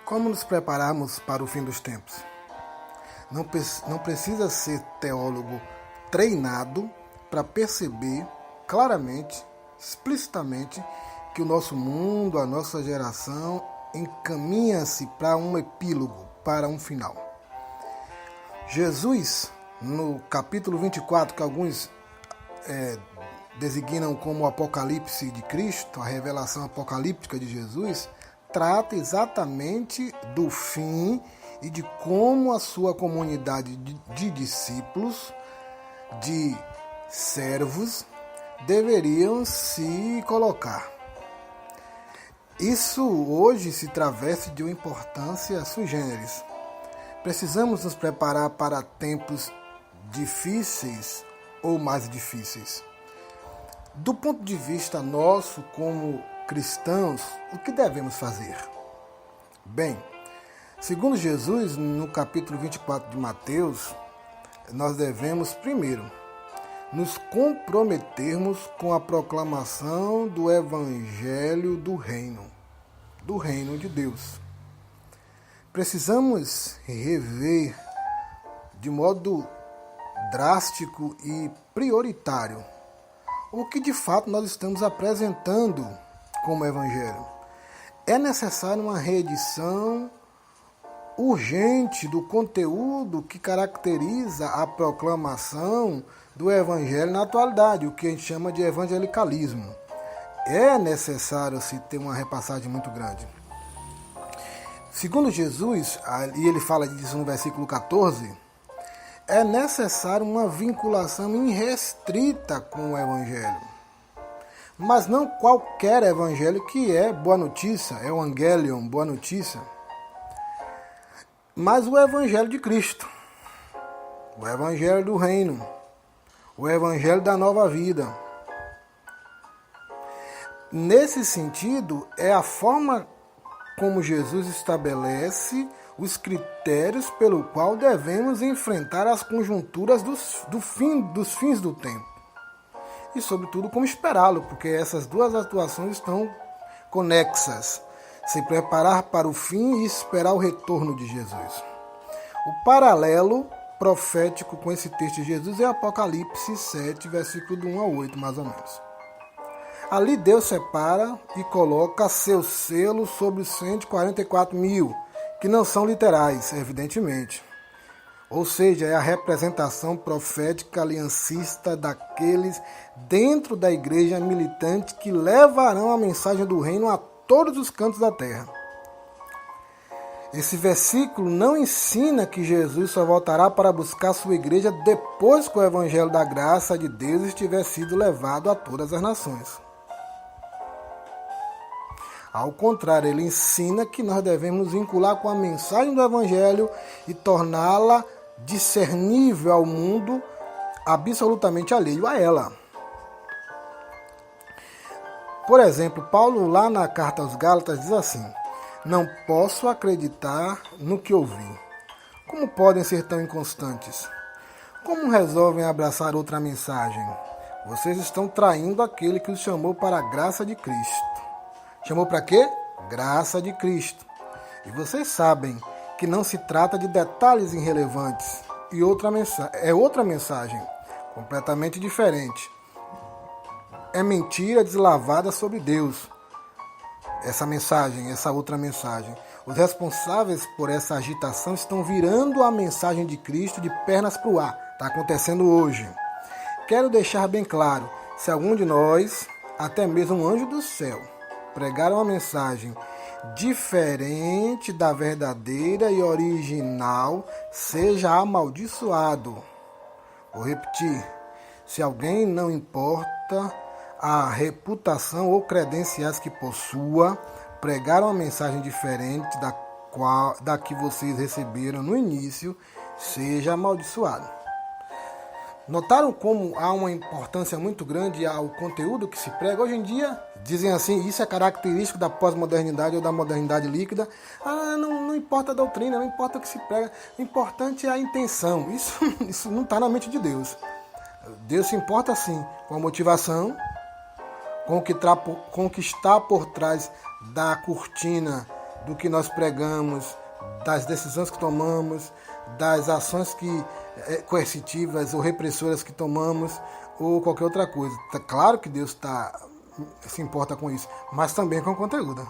Como nos prepararmos para o fim dos tempos? Não precisa ser teólogo treinado para perceber claramente, explicitamente, que o nosso mundo, a nossa geração, encaminha-se para um epílogo, para um final. Jesus, no capítulo 24, que alguns designam como o Apocalipse de Cristo, a revelação apocalíptica de Jesus, trata exatamente do fim e de como a sua comunidade de discípulos, de servos, deveriam se colocar. Isso hoje se traveste de uma importância sui generis. Precisamos nos preparar para tempos difíceis ou mais difíceis. Do ponto de vista nosso, como cristãos, o que devemos fazer? Bem, segundo Jesus, no capítulo 24 de Mateus, nós devemos, primeiro, nos comprometermos com a proclamação do Evangelho do Reino de Deus. Precisamos rever de modo drástico e prioritário o que de fato nós estamos apresentando como Evangelho. É necessário uma reedição urgente do conteúdo que caracteriza a proclamação do Evangelho na atualidade, o que a gente chama de evangelicalismo. É necessário se ter uma repassagem muito grande. Segundo Jesus, e ele fala disso no versículo 14, é necessário uma vinculação irrestrita com o Evangelho. Mas não qualquer Evangelho que é boa notícia, é o Evangelion, boa notícia, mas o Evangelho de Cristo, o Evangelho do Reino, o Evangelho da nova vida. Nesse sentido, é a forma como Jesus estabelece os critérios pelo qual devemos enfrentar as conjunturas dos fins do tempo. E, sobretudo, como esperá-lo, porque essas duas atuações estão conexas. Se preparar para o fim e esperar o retorno de Jesus. O paralelo profético com esse texto de Jesus é Apocalipse 7, versículo do 1 ao 8, mais ou menos. Ali Deus separa e coloca seu selo sobre os 144 mil, que não são literais, evidentemente. Ou seja, é a representação profética aliancista daqueles dentro da igreja militante que levarão a mensagem do reino a todos os cantos da terra. Esse versículo não ensina que Jesus só voltará para buscar sua igreja depois que o evangelho da graça de Deus estiver sido levado a todas as nações. Ao contrário, ele ensina que nós devemos nos vincular com a mensagem do Evangelho e torná-la discernível ao mundo, absolutamente alheio a ela. Por exemplo, Paulo, lá na carta aos Gálatas, diz assim: não posso acreditar no que ouvi. Como podem ser tão inconstantes? Como resolvem abraçar outra mensagem? Vocês estão traindo aquele que os chamou para a graça de Cristo. Chamou para quê? Graça de Cristo. E vocês sabem que não se trata de detalhes irrelevantes. E é outra mensagem, completamente diferente. É mentira deslavada sobre Deus. Essa outra mensagem. Os responsáveis por essa agitação estão virando a mensagem de Cristo de pernas para o ar. Está acontecendo hoje. Quero deixar bem claro, se algum de nós, até mesmo um anjo do céu, pregar uma mensagem diferente da verdadeira e original, seja amaldiçoado. Vou repetir. Se alguém, não importa a reputação ou credenciais que possua, pregar uma mensagem diferente da que vocês receberam no início, seja amaldiçoado. Notaram como há uma importância muito grande ao conteúdo que se prega? Hoje em dia, dizem assim, isso é característico da pós-modernidade ou da modernidade líquida. Não importa a doutrina, não importa o que se prega, o importante é a intenção. Isso não está na mente de Deus. Deus se importa sim com a motivação, com o que está por trás da cortina do que nós pregamos, das decisões que tomamos, das ações coercitivas ou repressoras que tomamos, ou qualquer outra coisa. Claro que Deus se importa com isso, mas também com conteúdo.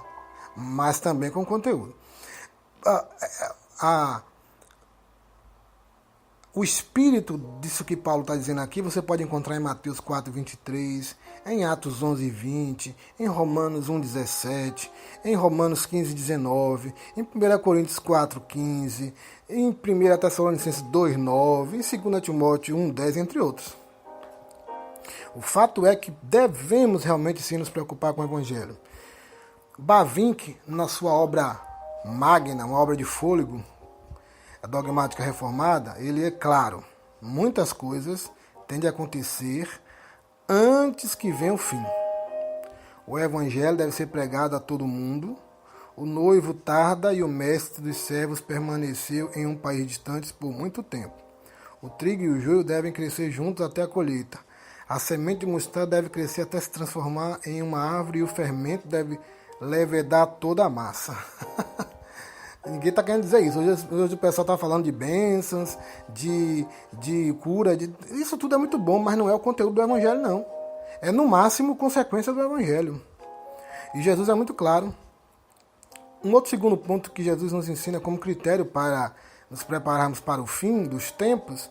O espírito disso que Paulo está dizendo aqui, você pode encontrar em Mateus 4:23, em Atos 11:20, em Romanos 1:17, em Romanos 15:19, em 1 Coríntios 4:15, em 1 Tessalonicenses 2:9, em 2 Timóteo 1:10, entre outros. O fato é que devemos realmente sim nos preocupar com o Evangelho. Bavinck, na sua obra magna, uma obra de fôlego, a dogmática reformada, ele é claro, muitas coisas tendem a acontecer antes que venha o fim. O evangelho deve ser pregado a todo mundo, o noivo tarda e o mestre dos servos permaneceu em um país distante por muito tempo. O trigo e o joio devem crescer juntos até a colheita. A semente de mostarda deve crescer até se transformar em uma árvore e o fermento deve levedar toda a massa. Ninguém está querendo dizer isso. Hoje o pessoal está falando de bênçãos, de cura. Isso tudo é muito bom, mas não é o conteúdo do Evangelho, não. É, no máximo, consequência do Evangelho. E Jesus é muito claro. Um outro segundo ponto que Jesus nos ensina como critério para nos prepararmos para o fim dos tempos,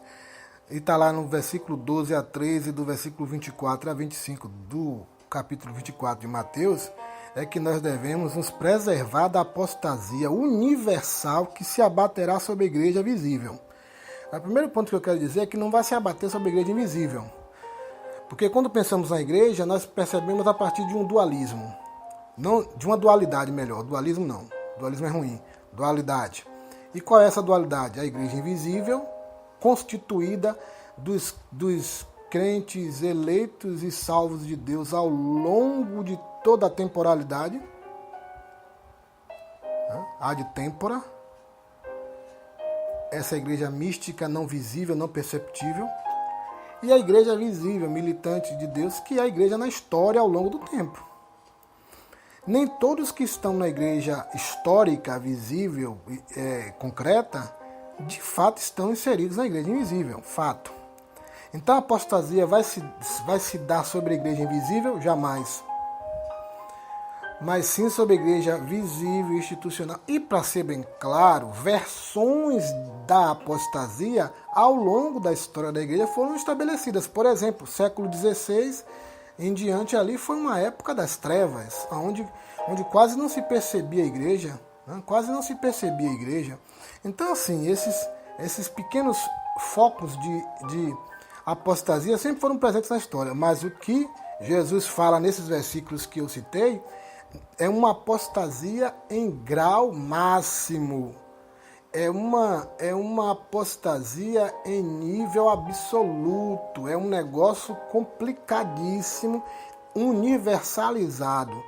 e está lá no versículo 12 a 13, do versículo 24 a 25 do capítulo 24 de Mateus, é que nós devemos nos preservar da apostasia universal que se abaterá sobre a igreja visível. O primeiro ponto que eu quero dizer é que não vai se abater sobre a igreja invisível. Porque quando pensamos na igreja, nós percebemos a partir de um dualismo. Não, de uma dualidade melhor. Dualismo não. Dualismo é ruim. Dualidade. E qual é essa dualidade? A igreja invisível, constituída dos crentes eleitos e salvos de Deus ao longo de toda a temporalidade, ad tempora, essa igreja mística, não visível, não perceptível, e a igreja visível, militante de Deus, que é a igreja na história ao longo do tempo. Nem todos que estão na igreja histórica, visível, concreta, de fato estão inseridos na igreja invisível, fato. Então a apostasia vai se dar sobre a igreja invisível? Jamais. Mas sim sobre a igreja visível, institucional. E, para ser bem claro, versões da apostasia ao longo da história da igreja foram estabelecidas. Por exemplo, século XVI em diante ali foi uma época das trevas, onde quase não se percebia a igreja. Quase não se percebia a igreja. Então, assim, esses pequenos focos de apostasia sempre foram presentes na história. Mas o que Jesus fala nesses versículos que eu citei é uma apostasia em grau máximo. É uma apostasia em nível absoluto. É um negócio complicadíssimo, universalizado.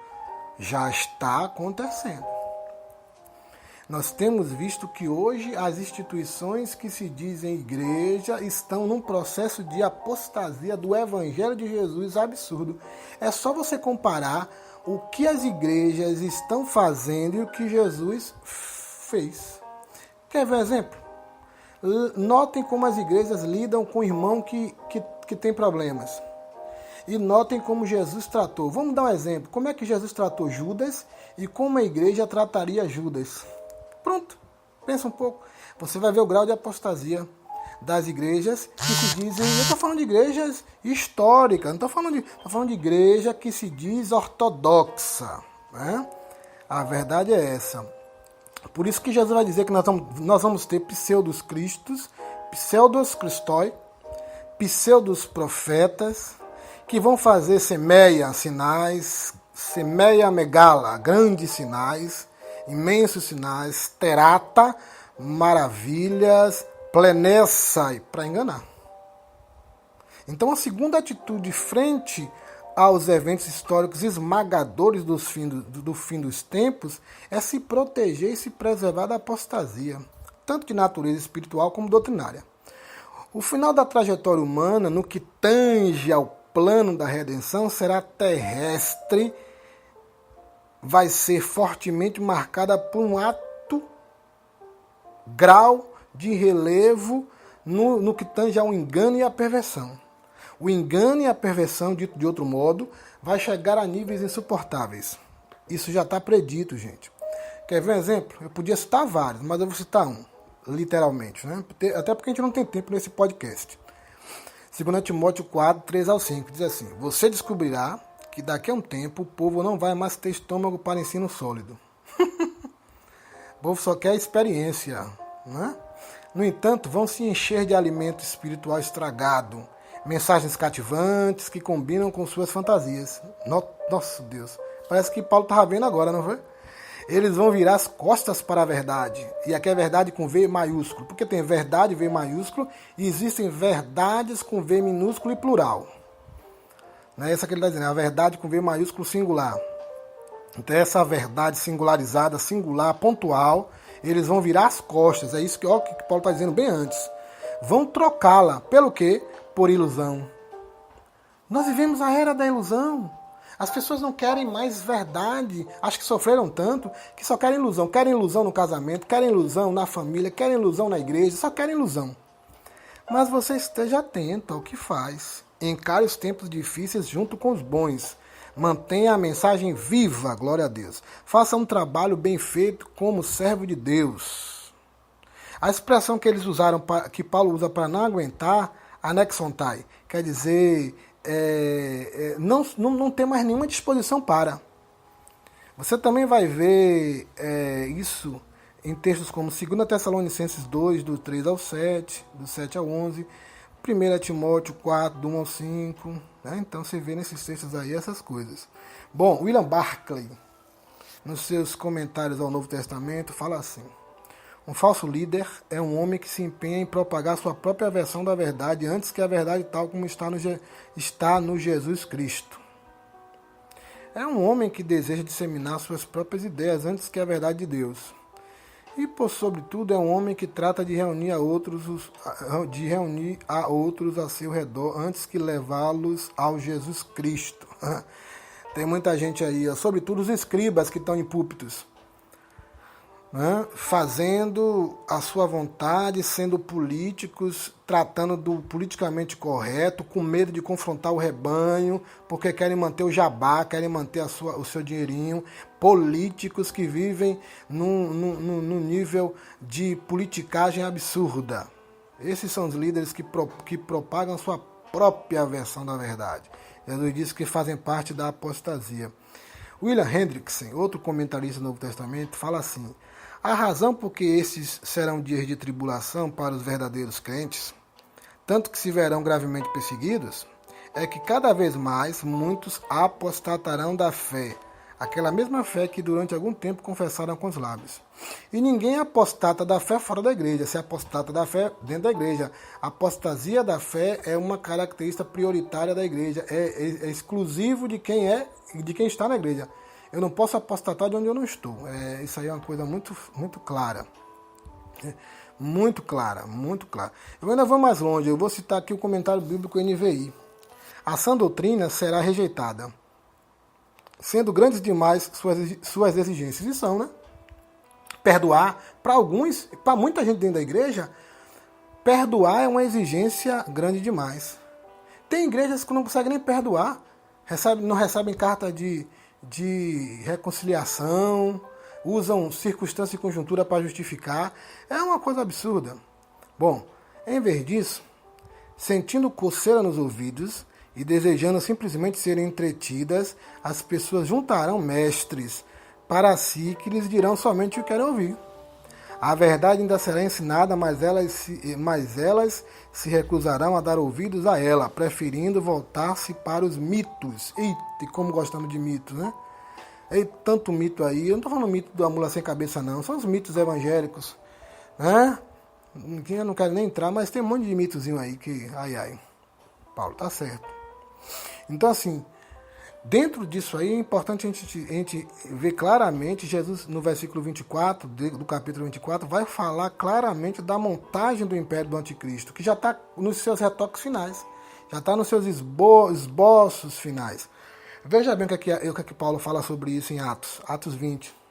Já está acontecendo. Nós temos visto que hoje as instituições que se dizem igreja estão num processo de apostasia do Evangelho de Jesus absurdo. É só você comparar o que as igrejas estão fazendo e o que Jesus fez. Quer ver um exemplo? Notem como as igrejas lidam com o irmão que tem problemas. E notem como Jesus tratou. Vamos dar um exemplo. Como é que Jesus tratou Judas e como a igreja trataria Judas? Pronto. Pensa um pouco. Você vai ver o grau de apostasia das igrejas que se dizem... Eu estou falando de igrejas históricas. Não estou falando de igreja que se diz ortodoxa. Né? A verdade é essa. Por isso que Jesus vai dizer que nós vamos ter pseudos cristos, pseudos cristoi, pseudos profetas, que vão fazer semeia sinais, semeia megala, grandes sinais, imensos sinais, terata, maravilhas, plenessai, para enganar. Então a segunda atitude frente aos eventos históricos esmagadores do fim dos tempos é se proteger e se preservar da apostasia, tanto de natureza espiritual como doutrinária. O final da trajetória humana, no que tange ao plano da redenção, será terrestre, vai ser fortemente marcada por um alto grau de relevo no que tange ao engano e à perversão. O engano e a perversão, dito de outro modo, vai chegar a níveis insuportáveis. Isso já está predito, gente. Quer ver um exemplo? Eu podia citar vários, mas eu vou citar um, literalmente, né? Até porque a gente não tem tempo nesse podcast. 2 Timóteo 4, 3 ao 5, diz assim: você descobrirá que daqui a um tempo o povo não vai mais ter estômago para ensino sólido. O povo só quer experiência, né? No entanto, vão se encher de alimento espiritual estragado, mensagens cativantes que combinam com suas fantasias. Nossa Deus, parece que Paulo estava vendo agora, não foi? Eles vão virar as costas para a verdade. E aqui é verdade com V maiúsculo, porque tem verdade V maiúsculo e existem verdades com V minúsculo e plural. Não é essa que ele está dizendo, é a verdade com V maiúsculo singular. Então essa verdade singularizada, singular, pontual, eles vão virar as costas. É isso que, ó, que Paulo está dizendo bem antes. Vão trocá-la pelo quê? Por ilusão. Nós vivemos a era da ilusão. As pessoas não querem mais verdade. Acho que sofreram tanto que só querem ilusão. Querem ilusão no casamento, querem ilusão na família, querem ilusão na igreja, só querem ilusão. Mas você esteja atento ao que faz. Encare os tempos difíceis junto com os bons. Mantenha a mensagem viva, glória a Deus. Faça um trabalho bem feito como servo de Deus. A expressão que eles usaram, que Paulo usa para não aguentar, anexontai, quer dizer, não ter mais nenhuma disposição para. Você também vai ver isso em textos como 2 Tessalonicenses 2, do 3 ao 7, do 7 ao 11, 1 Timóteo 4, do 1 ao 5, né? Então você vê nesses textos aí essas coisas. Bom, William Barclay, nos seus comentários ao Novo Testamento, fala assim: um falso líder é um homem que se empenha em propagar sua própria versão da verdade antes que a verdade tal como está no Jesus Cristo. É um homem que deseja disseminar suas próprias ideias antes que a verdade de Deus. E, por sobretudo, é um homem que trata de reunir a outros a seu redor antes que levá-los ao Jesus Cristo. Tem muita gente aí, sobretudo os escribas que estão em púlpitos, né, fazendo a sua vontade, sendo políticos, tratando do politicamente correto, com medo de confrontar o rebanho, porque querem manter o jabá, querem manter o seu dinheirinho. Políticos que vivem num nível de politicagem absurda. Esses são os líderes que propagam sua própria versão da verdade. Jesus disse que fazem parte da apostasia. William Hendrickson, outro comentarista do Novo Testamento, fala assim: a razão por que esses serão dias de tribulação para os verdadeiros crentes, tanto que se verão gravemente perseguidos, é que cada vez mais muitos apostatarão da fé, aquela mesma fé que durante algum tempo confessaram com os lábios. E ninguém apostata da fé fora da igreja, se apostata da fé dentro da igreja. A apostasia da fé é uma característica prioritária da igreja, é exclusivo de quem está na igreja. Eu não posso apostatar de onde eu não estou. Isso aí é uma coisa muito, muito clara. Muito clara, muito clara. Eu ainda vou mais longe. Eu vou citar aqui o comentário bíblico NVI. A sã doutrina será rejeitada, sendo grandes demais suas exigências. E são, né? Perdoar, para alguns, para muita gente dentro da igreja, perdoar é uma exigência grande demais. Tem igrejas que não conseguem nem perdoar, não recebem carta de reconciliação, usam circunstância e conjuntura para justificar. É uma coisa absurda. Bom, em vez disso, sentindo coceira nos ouvidos e desejando simplesmente serem entretidas, as pessoas juntarão mestres para si que lhes dirão somente o que querem ouvir. A verdade ainda será ensinada, mas elas se recusarão a dar ouvidos a ela, preferindo voltar-se para os mitos. Eita, como gostamos de mitos, né? E tanto mito aí. Eu não estou falando mito da mula sem cabeça, não. São os mitos evangélicos, né? Eu não quero nem entrar, mas tem um monte de mitozinho aí que... Ai. Paulo, tá certo. Então, assim, dentro disso aí é importante a gente ver claramente, Jesus no versículo 24, do capítulo 24, vai falar claramente da montagem do império do anticristo, que já está nos seus retoques finais, já está nos seus esboços finais. Veja bem o que Paulo fala sobre isso em Atos 20.